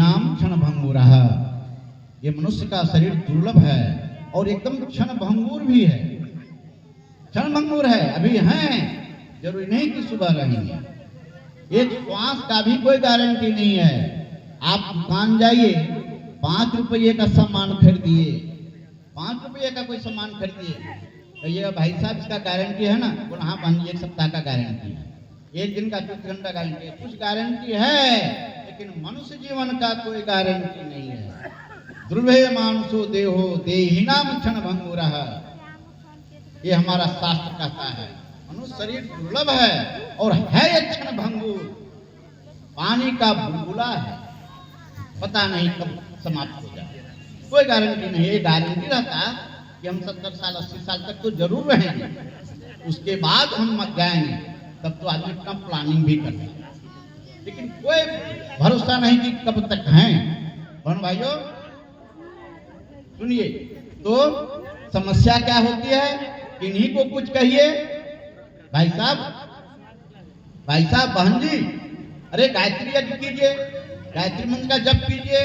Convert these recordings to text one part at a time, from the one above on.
देहिनाम क्षण भंगुरः, ये मनुष्य का शरीर दुर्लभ है और एकदम क्षण भंगुर भी है, क्षण भंगुर है। अभी हैं, जरूरी नहीं कि सुबह रहेंगे। एक श्वास का भी कोई गारंटी नहीं है। आप दुकान जाइए, 5 रुपये का सामान खरीदिए, 5 रुपये का कोई सामान खरीदिए, तो ये भाई साहब इसका गारंटी है ना, बोल हाँ बहन 1 सप्ताह का गारंटी है, 1 दिन का 24 घंटा गारंटी है, कुछ गारंटी है, लेकिन मनुष्य जीवन का कोई गारंटी नहीं है। दुर्भे मानुषो देहो देहिनाम क्षण भंगुरः, ये हमारा शास्त्र कहता है। मनुष्य शरीर दुर्लभ है और है ये क्षण भंगुर, पानी का बुलबुला है, पता नहीं कब समाप्त हो जाए, कोई गारंटी नहीं। ये गारंटी रहता कि हम 70 साल 80 साल तक तो जरूर रहेंगे, उसके बाद हम मत जाएंगे, तब तो आदमी अपना प्लानिंग भी करता है, लेकिन कोई भरोसा नहीं कि कब तक हैं। बहन भाइयों सुनिए, तो समस्या क्या होती है, इन्हीं को कुछ कहिए। भाई साहब, बहन जी, अरे गायत्री यज्ञ कीजिए, गायत्री मंत्र का जप कीजिए,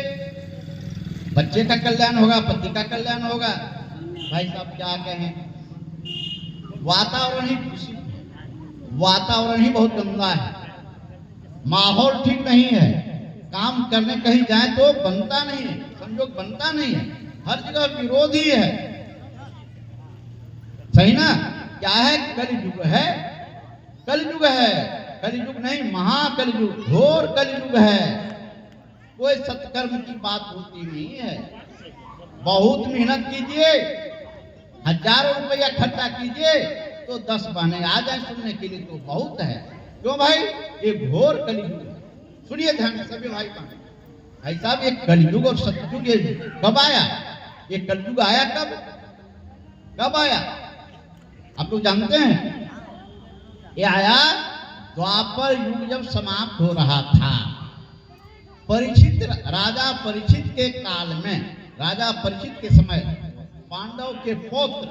बच्चे का कल्याण होगा, पति का कल्याण होगा। भाई साहब क्या कहें, वातावरण ही दूषित है, वातावरण ही बहुत गंदा है, माहौल ठीक नहीं है, काम करने कहीं जाए तो बनता नहीं है, संयोग बनता नहीं है, हर जगह विरोध ही है। सही ना? क्या है? कलयुग है, कलयुग है, कलयुग नहीं महाकलयुग, घोर कलयुग है। कोई सत्कर्म की बात होती नहीं है। बहुत मेहनत कीजिए, हजारों रुपया खर्चा कीजिए, तो 10 बहने आ जाए सुनने के लिए तो बहुत है। क्यों भाई? ये घोर कलयुग है। सुनिए ध्यान से सभी भाई बहन। भाई साहब, ये कलयुग और सतयुग ये कब आया? ये कलयुग आया कब? कब आया आप लोग जानते हैं? ये आया द्वापर युग जब समाप्त हो रहा था, परीक्षित, राजा परीक्षित के काल में, राजा परीक्षित के समय, पांडव के पुत्र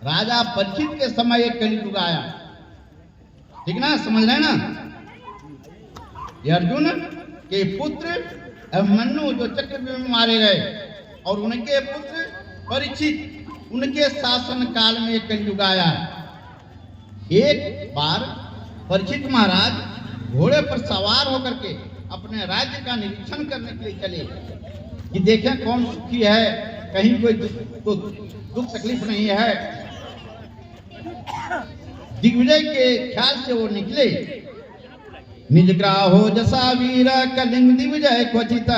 राजा परीक्षित के समय एक कलयुग आया। ठीक ना? समझ रहे ना? ये अर्जुन के पुत्र अभिमन्यु जो चक्रव्यूह में मारे गए, और उनके पुत्र परीक्षित, उनके शासन काल में एक कलयुग आया। एक बार परीक्षित महाराज घोड़े पर सवार होकर के अपने राज्य का निरीक्षण करने के लिए चले कि देखें कौन सुखी है, कहीं कोई दुख तकलीफ नहीं है। दिग्विजय के ख्याल से वो निकले। निजग्राहो जसा वीर कलिंग दिग्विजय क्वचित,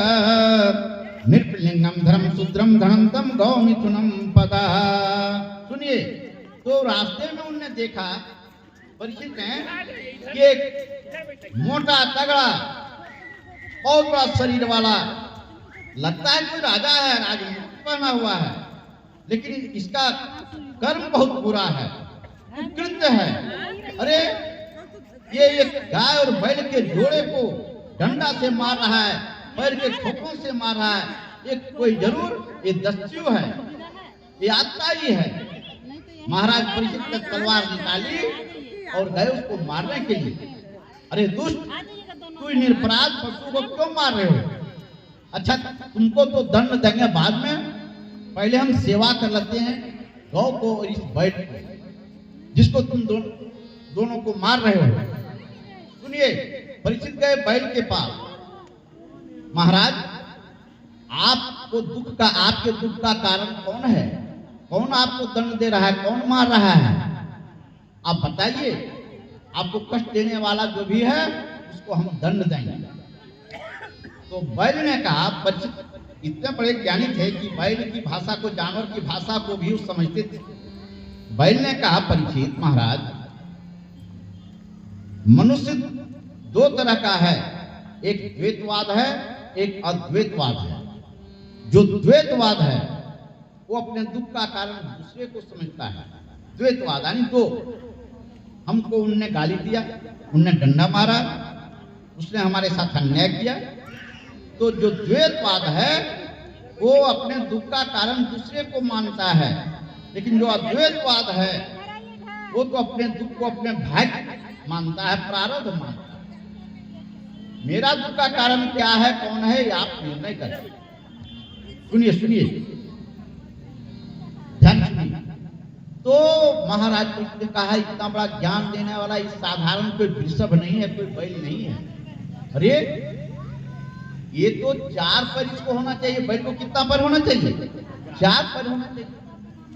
नृपलिंगम धर्म शूद्रम धनंतम गौ मिथुनम पदा। सुनिए, तो रास्ते में उन्होंने देखा, परिचित हैं कि एक मोटा तगड़ा और बड़ा शरीर वाला, लगता है कोई राजा है, राजमुकुट पहना हुआ है, लेकिन इसका कर्म बहुत बुरा है, कुकृत्य है। अरे ये एक गाय और बैल के जोड़े को डंडा से मार रहा है, पैर के ठोकों से मार रहा है। एक कोई जरूर ये दस्यु है, ये आत्ताई है। महाराज परीक्षित ने तलवार निकाली और गए उसको मारने के लिए। अरे दुष्ट, तू निरपराध पशु को क्यों मार रहे हो? अच्छा, तुमको तो दंड देंगे बाद में, पहले हम सेवा कर लेते हैं गौ को और इस बैल को, जिसको तुम दोनों को मार रहे हो। सुनिए, परीक्षित गए बैल के पास। महाराज, आपको दुख का, आपके दुख का कारण कौन है? कौन आपको दंड दे रहा है? कौन मार रहा है? आप बताइए। आपको कष्ट देने वाला जो भी है उसको हम दंड देंगे। तो बैल ने कहा, परीक्षित इतने बड़े ज्ञानी थे कि बैल की भाषा को, जानवर की भाषा को भी समझते थे। बैल ने कहा, परीक्षित महाराज, मनुष्य 2 तरह का है, एक द्वैतवाद है, एक अद्वैतवाद है। जो द्वैतवाद है वो अपने दुख का कारण दूसरे को समझता है। द्वैतवाद यानी 2, हमको उनने गाली दिया, उनने डंडा मारा, उसने हमारे साथ अन्याय किया। तो जो द्वैतवाद है वो अपने दुख का कारण दूसरे को मानता है, लेकिन जो अद्वैतवाद है वो तो अपने दुख को अपने भाग्य मानता है, प्रारब्ध मानता है। मेरा दुख का कारण क्या है, कौन है, ये आप निर्णय करें। सुनिए सुनिए, ध्यान सुनिए। तो महाराज कृष्ण ने कहा, इतना बड़ा ज्ञान देने वाला इस साधारण कोई वृषभ नहीं है, कोई बैल नहीं है। अरे ये तो 4 पैर इसको होना चाहिए, बैल को कितना पैर होना चाहिए, 4 पैर होना चाहिए,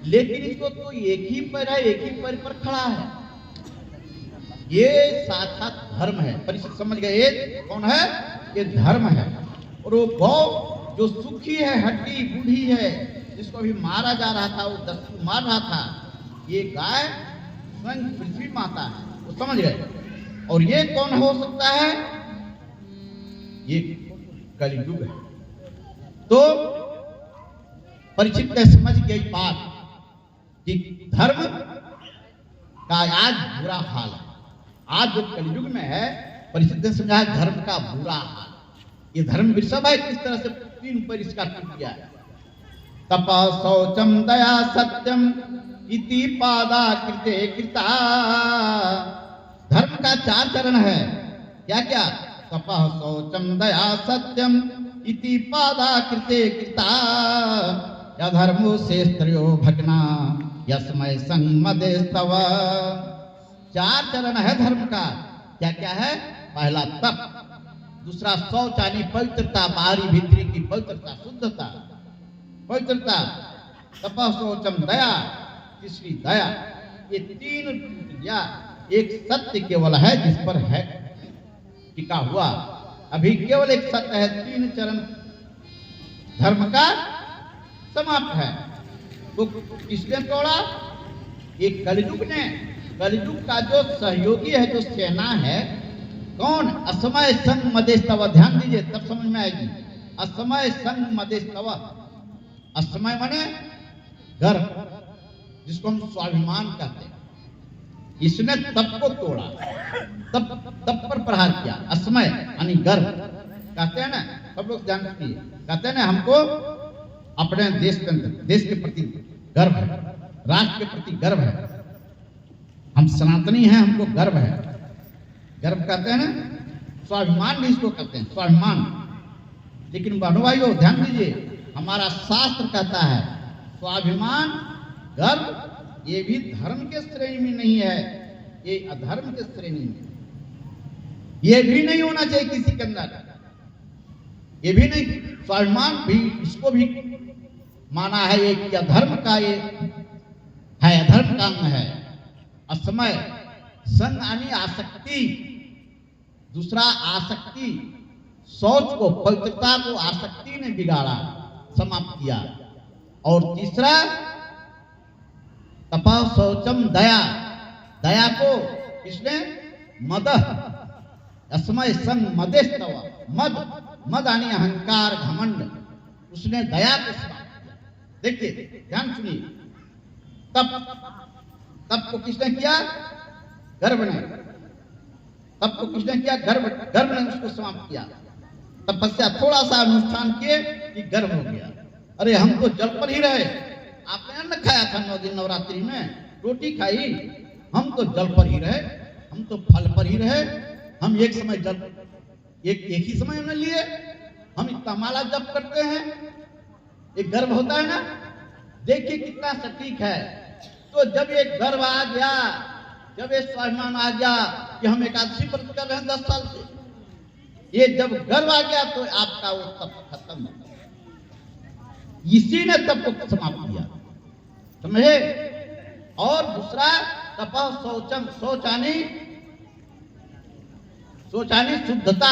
लेकिन इसको तो एक ही पैर है, एक ही पैर पर खड़ा है। ये साक्षात धर्म है। परिचित समझ गए, ये कौन है, ये धर्म है। और वो गौ जो सुखी है, हड्डी बूढ़ी है, जिसको अभी मारा जा रहा था, वो दस्यु मार रहा था, ये गाय स्वयं पृथ्वी माता है, वो समझ गए। और ये कौन हो सकता है, ये कलियुग है। तो परिचित ने समझ गई बात कि धर्म का आज बुरा हाल है। आज जो कलियुग में है, परिचित ने समझा धर्म का बुरा हाल। ये धर्म वृषभ है, किस तरह से 3 पैर इसका टूट गया है। तपः शौचम दया सत्यम इति पादा कृते कृता। धर्म का 4 चरण है, क्या क्या, तपः शौचम दया सत्यम इति पादा कृते कृता। यधर्मो शेस्त्रो भगना यस्मै संमदेस्तव। 4 चरण है धर्म का, क्या क्या है, पहला तप, दूसरा शौच यानी पवित्रता, बाहरी भीतरी की पवित्रता, शुद्धता, पवित्रता, तपः शौचम दया, तीसरी दया। ये 3 या एक सत्य केवल है जिस पर है टिका हुआ। अभी केवल एक सत्य है, 3 चरण धर्म का समाप्त है। तो किसने तोड़ा, एक कलियुग ने। कलियुग का जो सहयोगी है, जो सेना है, कौन, असमय संग मदेस्तव। ध्यान दीजिए, तब समझ में आएगी। असमय संग मदेस्तव, असमय माने गर्व, जिसको हम स्वाभिमान कहते हैं। इसने तप को तोड़ा, तप पर प्रहार किया। असमय यानी गर्व कहते हैं ना, सब लोग ध्यान रखिए, कहते हैं ना हमको अपने देश के अंदर, देश के प्रति गर्व है, राष्ट्र के प्रति गर्व है, हम सनातनी हैं, हमको गर्व है। गर्व कहते हैं ना, स्वाभिमान भी इसको कहते हैं, स्वाभिमान। लेकिन बहनों भाइयों ध्यान दीजिए, हमारा शास्त्र कहता है स्वाभिमान गर्व ये भी धर्म के श्रेणी में नहीं है, ये अधर्म के श्रेणी में। ये भी नहीं होना चाहिए किसी के अंदर, ये भी नहीं। स्वाभिमान भी, इसको भी माना है ये कि अधर्म का ये है, अधर्म का अंग है। असमय संग यानी आसक्ति, दूसरा आसक्ति, शौच को, पवित्रता को आसक्ति ने बिगाड़ा, समाप्त किया। और तीसरा तपः शौचम दया, दया को इसने मदह, असमय संग मदेस्तव, मद, मद यानी अहंकार घमंड, उसने दया को समाप्त किया। देखिए ध्यान सुनिए, तप को किसने किया, गर्भ ने। तप को किसने किया, गर्भ ने उसको समाप्त किया। तपस्या थोड़ा सा अनुष्ठान किए कि गर्भ हो गया। अरे हम तो जल पर ही रहे, आपने अन्न खाया था 9 दिन नवरात्रि में, रोटी खाई, हम तो जल पर ही रहे, हम तो फल पर ही रहे। हम एक समय जल, एक ही समय में लिए, हम इतना माला जप करते हैं, एक गर्भ होता है ना। देखिए कितना सटीक है। तो जब ये गर्भ आ गया, जब ये स्वाभिमान आ गया कि हम एकादशी व्रत कर रहे हैं 10 साल से, ये जब गर्भ आ गया तो आपका वो तप खत्म हो गया। इसी ने तप को समाप्त किया, समझे। और दूसरा तपः शौचम, शौचानी शुद्धता,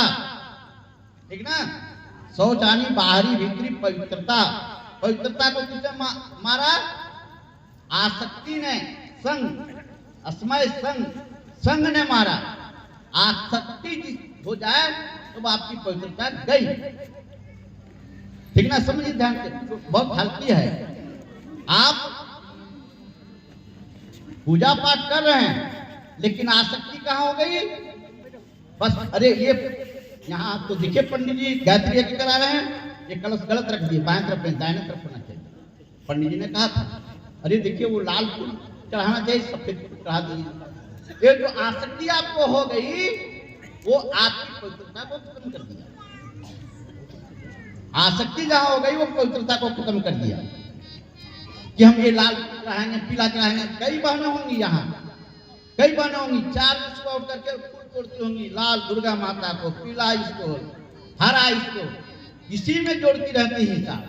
ठीक ना। शौचानी बाहरी भीतरी पवित्रता, पवित्रता को किसने मारा, आसक्ति ने, संग, असमय संग, संग ने मारा। आसक्ति हो जाए तो आपकी पवित्रता गई, ठीक ना। समझिए ध्यान से, बहुत हल्की है। आप पूजा पाठ कर रहे हैं, लेकिन आसक्ति कहाँ हो गई, बस अरे ये यहाँ तो दिखे पंडित जी गायत्री यज्ञ करा रहे हैं, ये कलश गलत रख दिए, बाएं तरफ दाहिने तरफ होना चाहिए। पंडित जी ने कहा था, अरे देखिए वो लाल फूल चढ़ाना चाहिए, सफेद फूल चढ़ा दीजिए। ये जो आसक्ति आपको हो गई, वो आपकी पवित्रता को खत्म कर दिया। आसक्ति जहां हो गई वो पवित्रता को खत्म कर दिया कि हम ये लाल चढ़ाएंगे, पीला चढ़ाएंगे। कई बहनें होंगी यहाँ, कई बहनें होंगी 4 बजे सुबह उठ करके फूल तोड़ती होंगी, लाल दुर्गा माता को, पीला इसको, हरा इसको, इसी में जोड़ती रहती है हिसाब।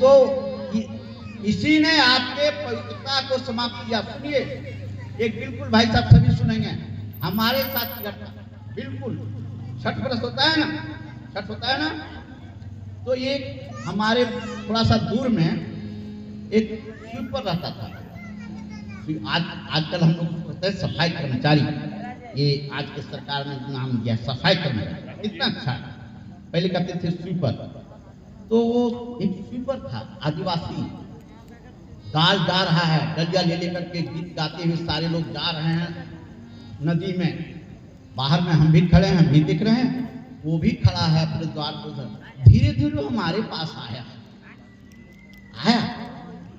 तो इसी ने आपके पवित्रता को समाप्त किया। सुनिए, एक बिल्कुल भाई साहब सभी सुनेंगे, हमारे साथ घटना बिल्कुल छठ व्रत होता है ना, छठ होता है ना, तो एक हमारे थोड़ा सा दूर में एक स्वीपर रहता था। आजकल हम लोग कहते हैं सफाई कर्मचारी, ये आज के सरकार ने नाम दिया सफाई कर्मचारी, इतना अच्छा। पहले कहते थे स्वीपर। तो वो एक स्वीपर था आदिवासी, गाल जा रहा है, डलिया ले लेकर के गीत गाते हुए सारे लोग जा रहे हैं नदी में। बाहर में हम भी खड़े हैं, हम भी देख रहे हैं, वो भी खड़ा है अपने द्वार पर उधर। धीरे धीरे वो हमारे पास आया,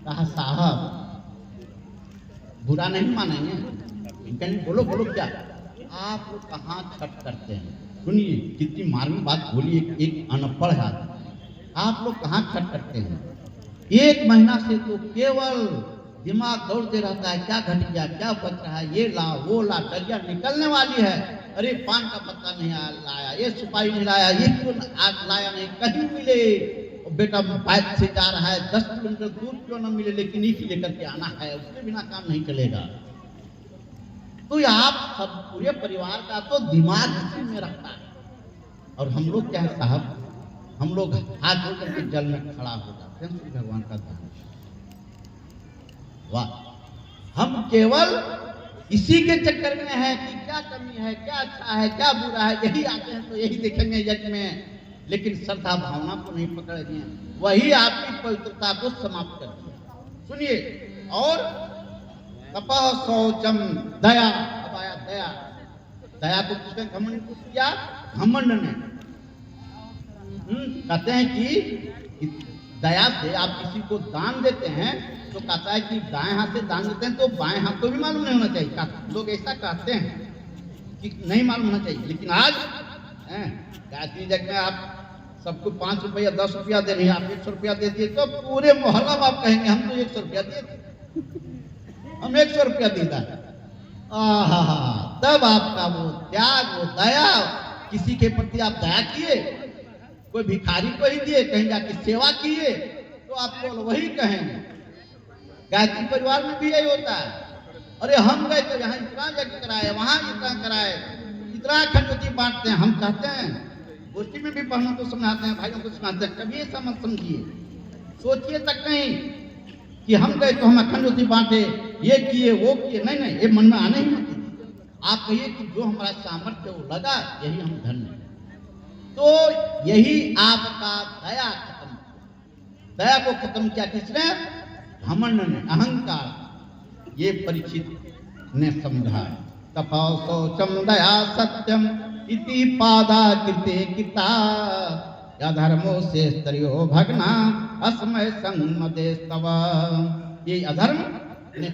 कहा साहब बुरा नहीं मानेंगे, कहने बोलो बोलो क्या आप लोग कहाँ छठ करते हैं। सुनिए कितनी मार्मिक बात बोली एक अनपढ़ आदमी, आप लोग कहाँ छठ करते हैं। 1 महीना से तो केवल दिमाग दौड़ते रहता है, क्या घट गया, क्या बच रहा है, ये ला वो ला, डलिया निकलने वाली है, अरे पान का पत्ता नहीं लाया, ये सुपारी नहीं लाया, ये क्यों आज लाया नहीं, कहीं मिले बेटा बाइक से जा रहा है 10 किलोमीटर दूर क्यों न मिले, लेकिन इसी लेकर के आना है, उसके बिना काम नहीं चलेगा। तो आप सब पूरे परिवार का तो दिमाग इसी में रखता है। और हम लोग क्या है साहब, हम लोग हाथ धो करके जल में खड़ा हो जाते हैं सूर्य भगवान का ध्यान। वाह, हम केवल इसी के चक्कर में है कि क्या कमी है, क्या अच्छा है, क्या बुरा है, यही आते हैं तो यही देखेंगे यज्ञ में, लेकिन श्रद्धा भावना को नहीं पकड़ेंगे। वही आपकी पवित्रता को समाप्त कर दिया। सुनिए, और तपः शौचम दया, अब आया दया। दया को किसने घमंड को किया, घमंड ने। कहते हैं कि दया से आप किसी को दान देते हैं तो कहता है कि दाएं हाथ से दान देते हैं तो बाएं हाथ को भी मालूम नहीं होना चाहिए। लोग ऐसा कहते हैं कि नहीं मालूम होना चाहिए, लेकिन आज गायत्री यज्ञ में आप सबको 5 रुपया 10 रुपया दे रहे हैं, आप 100 रुपया दे दिए तो पूरे मोहल्ला में आप कहेंगे हम तो 100 रुपया दिए थे, हम 100 रुपया दीदा। तब आपका वो त्याग, वो दया, किसी के प्रति आप दया किए, कोई भिखारी को ही दिए, कहीं जाके सेवा किए तो आपको वही कहेंगे। गायत्री परिवार में भी यही होता है, अरे हम गए तो यहाँ इतना यज्ञ कराए, वहां इतना कराए, इतना खंडोती बांटते हैं। हम कहते हैं गोष्ठी में भी बहनों को समझाते हैं, भाइयों को समझाते हैं, कभी ऐसा मत समझिए, सोचिए तक नहीं कि हम गए तो हम खंडोती बांटे, ये किए वो किए, नहीं नहीं, ये मन में आने ही मत। आप कहिए कि जो हमारा सामर्थ्य वो लगा, यही हम धन्य। तो यही आपका दया खत्म, दया को खत्म किया किसने, घमंड ने, अहंकार। ये परीक्षित ने समझा। तपः शौचम दया सत्यम इति पादा कृते किता अधर्मो से स्तरियो भगना अस्मय संगमते स्तव। ये अधर्म ने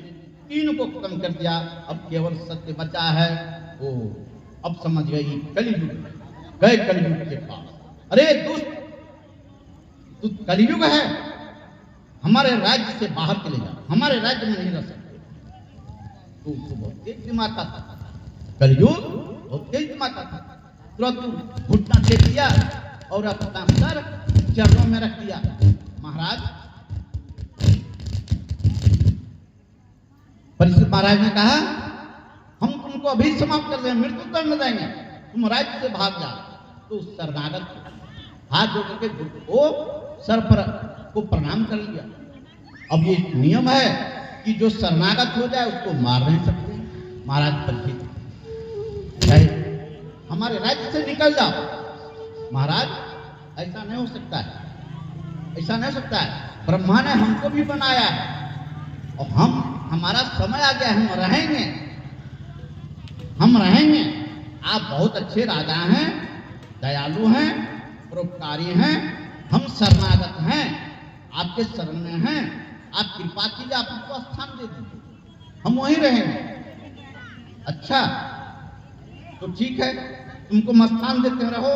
3 को खत्म कर दिया, अब केवल सत्य बचा है। वो अब समझ गई कलयुग, गए कलयुग के पास। अरे दुष्ट कलयुग है, हमारे राज्य से बाहर चले जाओ, हमारे राज्य में नहीं रह सकते। तो उसको बहुत तेज दिमाग का था, कलयुग बहुत तेज दिमाग का था। तुरंत घुटना टेक दिया और अपना सर चरणों में रख दिया। महाराज, परीक्षित महाराज ने कहा हम तुमको अभी समाप्त कर देंगे, मृत्यु दंड देंगे, तुम राज्य से भाग जाओ। तो शरणागत हाथ जोड़ करके वो सर पर को प्रणाम कर लिया। अब ये नियम है कि जो शरणागत हो जाए उसको मार नहीं सकते। महाराज परीक्षित हमारे राज्य से निकल जाओ। महाराज ऐसा नहीं हो सकता है, ऐसा नहीं हो सकता है, ब्रह्मा ने हमको भी बनाया है और हमारा समय आ गया, हम रहेंगे, हम रहेंगे। आप बहुत अच्छे राजा हैं, दयालु हैं, परोपकारी हैं, हम शरणागत हैं, आपके शरण में हैं, आप कृपा कीजिए, आप हमको स्थान दे दीजिए, हम वहीं रहेंगे। अच्छा, तो ठीक है, तुमको मस्थान देते रहो।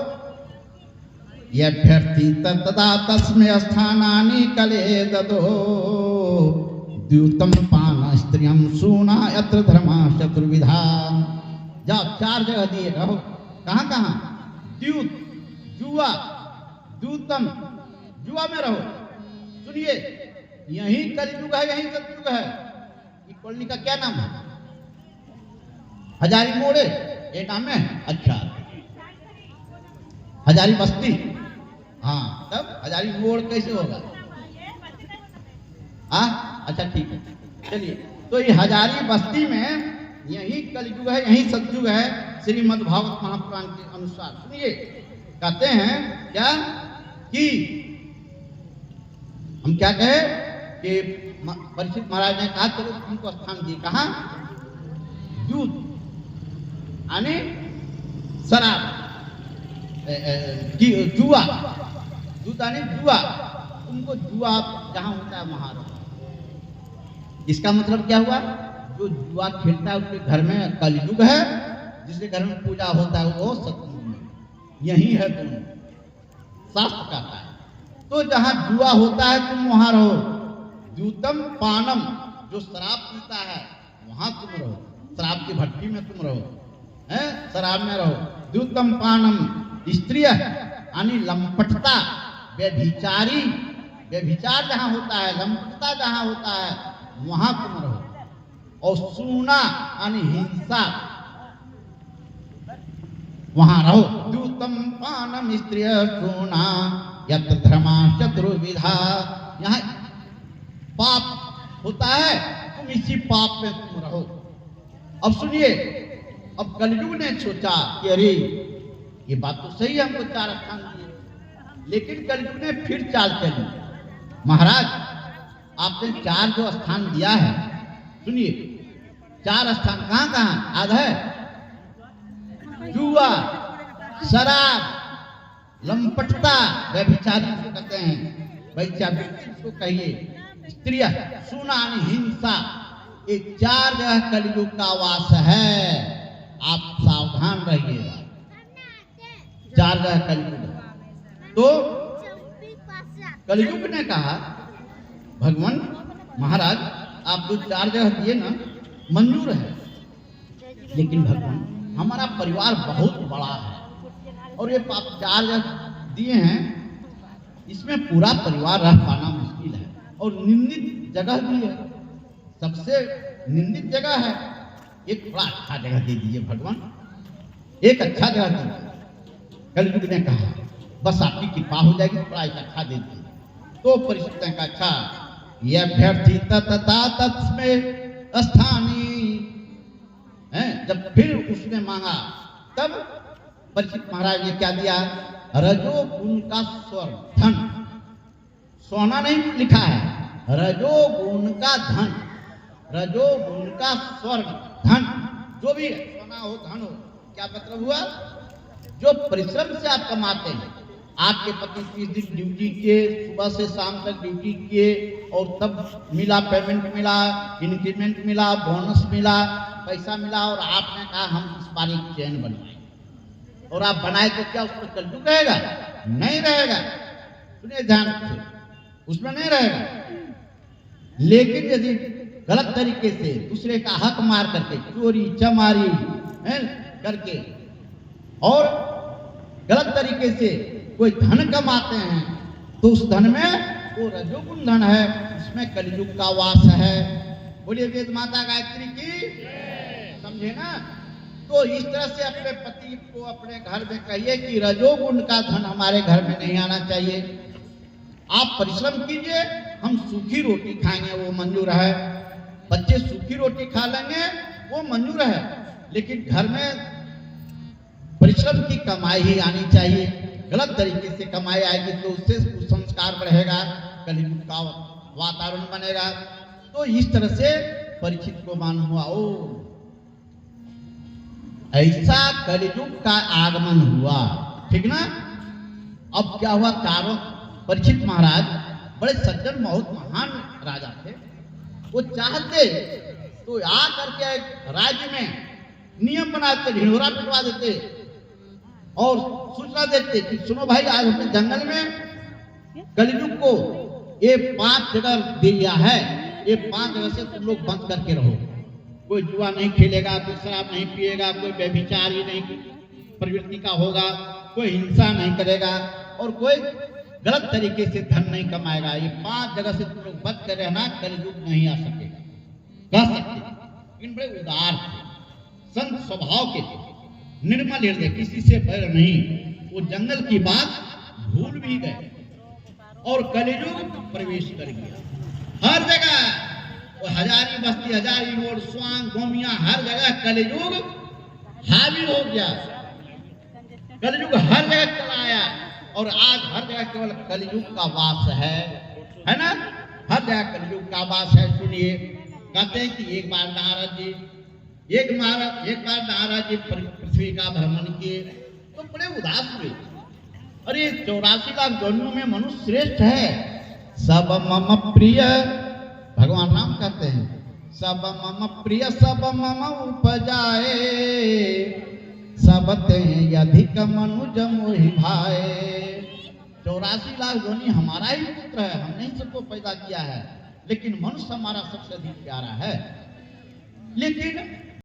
यभ्यर्थी तदा तस्मै स्थानानि कले ददो द्यूतम पान स्त्रियम सूना यत्र धर्मा चतुर्विधा। जाओ 4 जगह दिए रहो। कहाँ कहाँ? द्यूत, जुआ, द्यूतम, जुआ में रहो। सुनिए, यही कलयुग है, यही सतयुग है। ये कॉलोनी का क्या नाम है? हजारी मोड़े, ये नाम है। अच्छा, हजारी बस्ती। हाँ, तब हजारी मोड़ कैसे होगा? अच्छा ठीक है, चलिए। तो ये हजारी बस्ती में यही कलयुग है, यही सतयुग है। श्रीमद् भागवत महापुराण के अनुसार सुनिए, कहते हैं क्या कि हम क्या कहे कि परीक्षित महाराज ने कहा चलो तुमको स्थान दिए। कहा? दूध यानी शराब, जुआ, दूध यानी जुआ। तुमको जुआ जहां होता है वहां रहो। इसका मतलब क्या हुआ? जो जुआ खेलता है उसके घर में कलयुग है, जिसके घर में पूजा होता है वो सतयुग में। यही है दोनों, शास्त्र कहता है। तो जहां जुआ होता है तुम वहां रहो। द्यूतम पानम, जो शराब पीता है वहां तुम रहो, शराब की भट्टी में तुम रहो, हैं, शराब में रहो। द्यूतम पानम स्त्रिय यानी लंपटता, व्यभिचारी, व्यभिचार जहां होता है, लंपटता जहां होता है वहां तुम रहो। और सूना यानी हिंसा, वहां रहो। द्यूतम पानम स्त्रिय सूना यत्र धर्मा चतुर्विधा। यहाँ पाप होता है, तुम इसी पाप में तुम रहो। अब सुनिए, अब कलयुग ने सोचा कि अरे ये बात तो सही है, हमको 4 स्थान दिए, लेकिन कलयुग ने फिर चाल चली। महाराज आपने 4 जो स्थान दिया है, सुनिए 4 स्थान कहाँ कहाँ याद है? जुआ, शराब, लंपटता, व्यभिचार जिसको कहते हैं, वैचारिक जिसको कहिए, स्त्रिया, सूना हिंसा। ये 4 जगह कलयुग का वास है। आप सावधान रहिएगा, 4 जगह कलयुग। तो कलयुग ने कहा भगवान महाराज आप जो 4 जगह दिए ना मंजूर है, लेकिन भगवान हमारा परिवार बहुत बड़ा है और ये आप 4 जगह दिए हैं, इसमें पूरा परिवार रह पाना मुश्किल है। और निंदित जगह भी है, सबसे निंदित जगह है। एक बड़ा अच्छा जगह दे दीजिए भगवान, एक अच्छा जगह दीजिए। कलयुग ने कहा बस आपकी कृपा हो जाएगी, बड़ा एक अच्छा दे दीजिए। तो परीक्षित ने कहा अच्छा, ये अभ्यर्थी तथा तस्मै स्थानी है। जब फिर उसने मांगा तब परीक्षित महाराज ने क्या दिया? रजोगुण का स्वर्ण धन, सोना नहीं लिखा है, रजोगुण का धन, रजोगुण का स्वर्ण धन, जो भी है, सोना हो धन हो। क्या मतलब हुआ? जो परिश्रम से आप कमाते हैं, आपके पति 30 दिन ड्यूटी किए, सुबह से शाम तक ड्यूटी किए और तब मिला, पेमेंट मिला, इंक्रीमेंट मिला, बोनस मिला, पैसा मिला, और आपने कहा हम इस बारी चैन बनवाएंगे, और आप बनाए तो क्या उसमें कलयुग रहेगा? नहीं रहेगा। सुनिए ध्यान से, उसमें नहीं रहेगा। लेकिन यदि गलत तरीके से दूसरे का हक मार करके, चोरी चमारी करके और गलत तरीके से कोई धन कमाते हैं, तो उस धन में वो रजोगुण धन है, उसमें कलयुग का वास है। बोलिए वेद माता गायत्री की, समझे ना? तो इस तरह से अपने पति को अपने घर में कहिए कि रजोगुण का धन हमारे घर में नहीं आना चाहिए। आप परिश्रम कीजिए, हम सूखी रोटी खाएंगे वो मंजूर है, बच्चे सूखी रोटी खा लेंगे वो मंजूर है, लेकिन घर में परिश्रम की कमाई ही आनी चाहिए। गलत तरीके से कमाई आएगी तो उससे कुसंस्कार बढ़ेगा, कलयुग का वातावरण बनेगा। तो इस तरह से परीक्षित को मालूम हुआ, ओ ऐसा कलयुग का आगमन हुआ, ठीक ना? अब क्या हुआ? चारों परीक्षित महाराज बड़े सज्जन, बहुत महान राजा थे। वो चाहते तो आ करके राज्य में नियम बनाते, ढिंढोरा पिटवा देते और सूचना देते कि सुनो भाई, आज हमने जंगल में कलयुग को ये 5 जगह दिया है, ये 5 जगह से तुम लोग बंद करके रहो। कोई जुआ नहीं खेलेगा, कोई शराब नहीं पिएगा, कोई व्यभिचारी नहीं प्रवृत्ति का होगा, कोई हिंसा नहीं करेगा और कोई गलत तरीके से धन नहीं कमाएगा। ये 5 जगह से तुम लोग बच कर रहना, कलयुग नहीं आ सकेगा। कह सकते इन बड़े उदार थे, संत स्वभाव के थे, निर्मल हृदय, किसी से बैर नहीं। वो जंगल की बात भूल भी गए और कलयुग प्रवेश कर गया। हर जगह वो हजारी बस्ती, हजारी मोड़, स्वांग, गोमिया, हर जगह कलयुग हावी हो गया। कलयुग हर जगह चला आया और आज हर जगह केवल कलयुग का वास है ना? हर जगह कलयुग का वास है। सुनिए, कहते हैं कि एक बार नारद जी पृथ्वी का भ्रमण किए तो बड़े उदास हुए। अरे 84 लाख योनियों में मनुष्य श्रेष्ठ है। सब मम प्रिय, भगवान राम कहते हैं, सब मम प्रिय सब मम उपजाए, सब ते अधिक मनुज मोहि भाए। 84 लाख योनि हमारा ही पुत्र है, हमने ही सबको पैदा किया है, लेकिन मनुष्य हमारा सबसे अधिक प्यारा है। लेकिन